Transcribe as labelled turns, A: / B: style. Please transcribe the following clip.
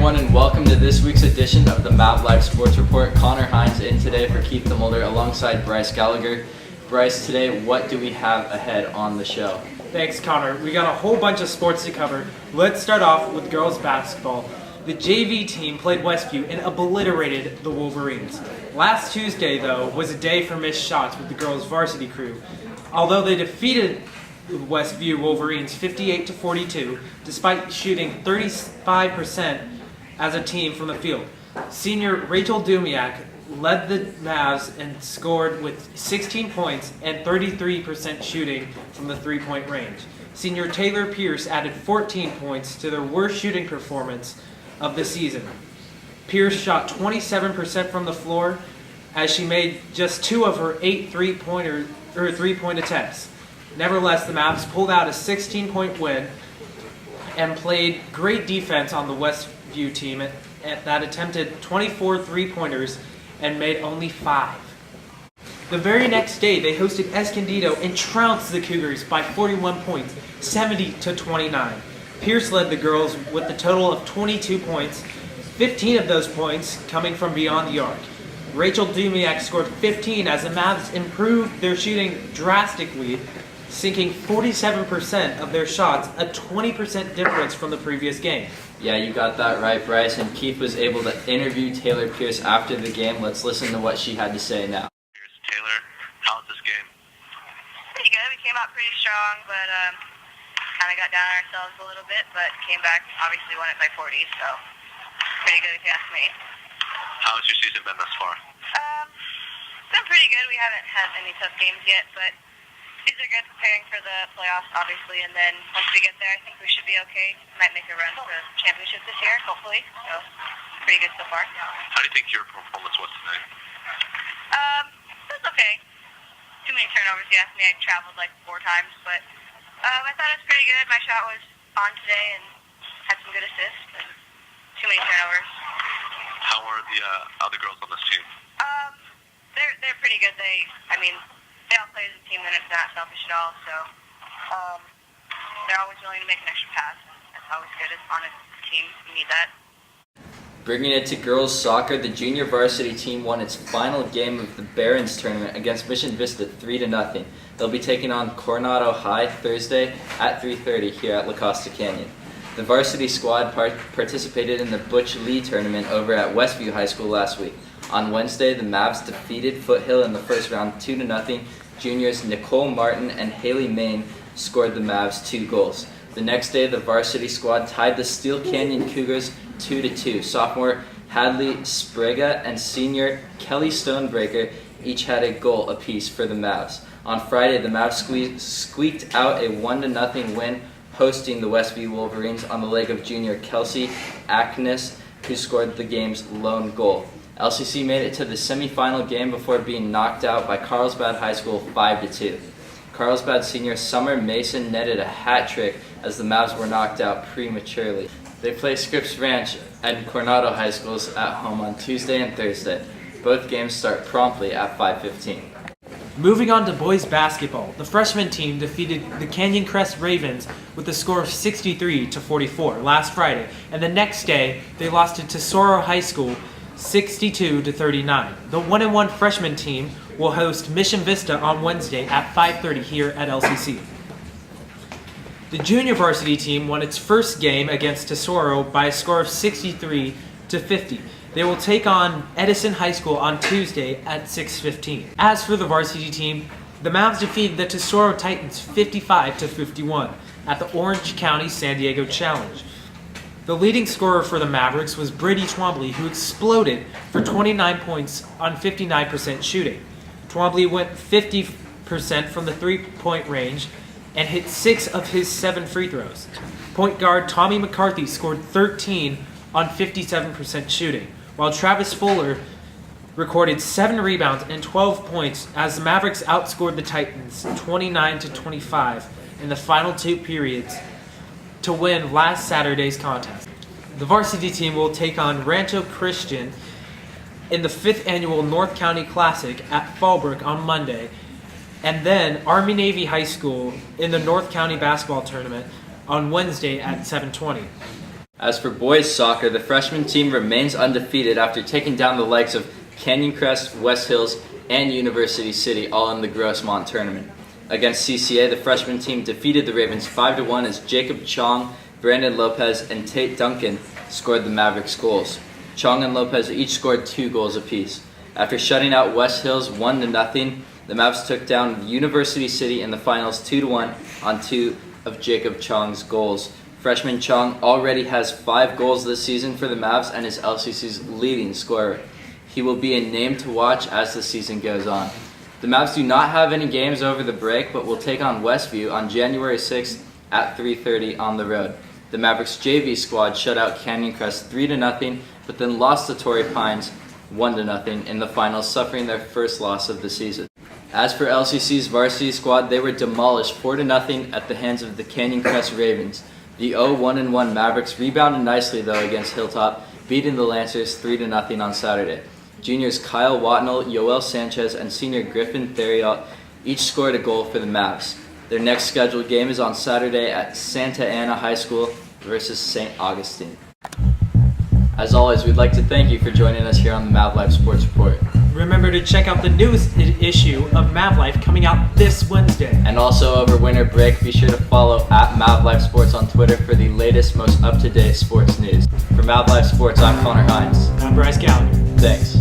A: everyone, and welcome to this week's edition of the MavLife Sports Report. Connor Hines in today for Keith the Mulder alongside Bryce Gallagher. Bryce, today what do we have ahead on the show?
B: Thanks, Connor. We got a whole bunch of sports to cover. Let's start off with girls basketball. The JV team played Westview and obliterated the Wolverines. Last Tuesday, though, was a day for missed shots with the girls' varsity crew. Although they defeated Westview Wolverines 58-42, despite shooting 35% as a team from the field. Senior Rachel Dumiak led the Mavs and scored with 16 points and 33% shooting from the three-point range. Senior Taylor Pierce added 14 points to their worst shooting performance of the season. Pierce shot 27% from the floor as she made just 2 of her 8 three-point attempts. Nevertheless, the Mavs pulled out a 16-point win and played great defense on the Westview team that attempted 24 three-pointers and made only 5. The very next day, they hosted Escondido and trounced the Cougars by 41 points, 70-29. Pierce led the girls with a total of 22 points, 15 of those points coming from beyond the arc. Rachel Dumiak scored 15 as the Mavs improved their shooting drastically, sinking 47% of their shots, a 20% difference from the previous game.
A: Yeah, you got that right, Bryce, and Keith was able to interview Taylor Pierce after the game. Let's listen to what she had to say now.
C: Taylor, how was this game?
D: Pretty good. We came out pretty strong, but kind of got down on ourselves a little bit, but came back, obviously won it by 40, so pretty good if you ask me.
C: How has your season been thus far?
D: It's been pretty good. We haven't had any tough games yet, but these are good, preparing for the playoffs, obviously, and then once we get there, I think we should be okay. Might make a run for the championship this year, hopefully, so pretty good so far.
C: How do you think your performance was tonight?
D: It was okay. Too many turnovers, you asked me. I traveled like 4 times, but I thought it was pretty good. My shot was on today and had some good assists, and too many turnovers.
C: How are the other girls on this team?
D: They're pretty good. They all play as a team, and it's not selfish at all. So they're always willing to make an extra pass. That's always good. It's on a team. You need that.
A: Bringing it to girls soccer, the junior varsity team won its final game of the Barons tournament against Mission Vista 3-0. They'll be taking on Coronado High Thursday at 3:30 here at La Costa Canyon. The varsity squad participated in the Butch Lee tournament over at Westview High School last week. On Wednesday, the Mavs defeated Foothill in the first round 2-0. Juniors Nicole Martin and Haley Main scored the Mavs 2 goals. The next day, the varsity squad tied the Steel Canyon Cougars 2-2. Sophomore Hadley Spriga and senior Kelly Stonebreaker each had a goal apiece for the Mavs. On Friday, the Mavs squeaked out a 1-0 win, hosting the Westview Wolverines on the leg of junior Kelsey Ackness, who scored the game's lone goal. LCC made it to the semifinal game before being knocked out by Carlsbad High School 5-2. Carlsbad senior Summer Mason netted a hat trick as the Mavs were knocked out prematurely. They play Scripps Ranch and Coronado High Schools at home on Tuesday and Thursday. Both games start promptly at 5:15.
B: Moving on to boys basketball, the freshman team defeated the Canyon Crest Ravens with a score of 63-44 last Friday, and the next day they lost to Tesoro High School 62-39. The 1-1 freshman team will host Mission Vista on Wednesday at 5:30 here at LCC. The junior varsity team won its first game against Tesoro by a score of 63-50. They will take on Edison High School on Tuesday at 6:15. As for the varsity team, the Mavs defeated the Tesoro Titans 55-51 at the Orange County San Diego Challenge. The leading scorer for the Mavericks was Brittany Twombly, who exploded for 29 points on 59% shooting. Twombly went 50% from the three-point range and hit 6 of his 7 free throws. Point guard Tommy McCarthy scored 13 on 57% shooting, while Travis Fuller recorded 7 rebounds and 12 points as the Mavericks outscored the Titans 29-25 in the final 2 periods to win last Saturday's contest. The varsity team will take on Rancho Christian in the 5th annual North County Classic at Fallbrook on Monday, and then Army-Navy High School in the North County Basketball Tournament on Wednesday at 7:20.
A: As for boys soccer, the freshman team remains undefeated after taking down the likes of Canyon Crest, West Hills, and University City all in the Grossmont tournament. Against CCA, the freshman team defeated the Ravens 5-1 as Jacob Chong, Brandon Lopez, and Tate Duncan scored the Mavericks goals. Chong and Lopez each scored 2 goals apiece. After shutting out West Hills 1-0, the Mavs took down University City in the finals 2-1 on 2 of Jacob Chong's goals. Freshman Chong already has 5 goals this season for the Mavs and is LCC's leading scorer. He will be a name to watch as the season goes on. The Mavs do not have any games over the break, but will take on Westview on January 6th at 3:30 on the road. The Mavericks JV squad shut out Canyon Crest 3-0, but then lost to Torrey Pines 1-0 in the finals, suffering their first loss of the season. As for LCC's varsity squad, they were demolished 4-0 at the hands of the Canyon Crest Ravens. The 0-1-1 Mavericks rebounded nicely though against Hilltop, beating the Lancers 3-0 on Saturday. Juniors Kyle Watnell, Yoel Sanchez, and senior Griffin Theriot each scored a goal for the Mavs. Their next scheduled game is on Saturday at Santa Ana High School versus St. Augustine. As always, we'd like to thank you for joining us here on the MavLife Sports Report.
B: Remember to check out the newest issue of MavLife coming out this Wednesday.
A: And also over winter break, be sure to follow at MavLife Sports on Twitter for the latest, most up-to-date sports news. For MavLife Sports, I'm Connor Hines.
B: I'm Bryce Gallagher.
A: Thanks.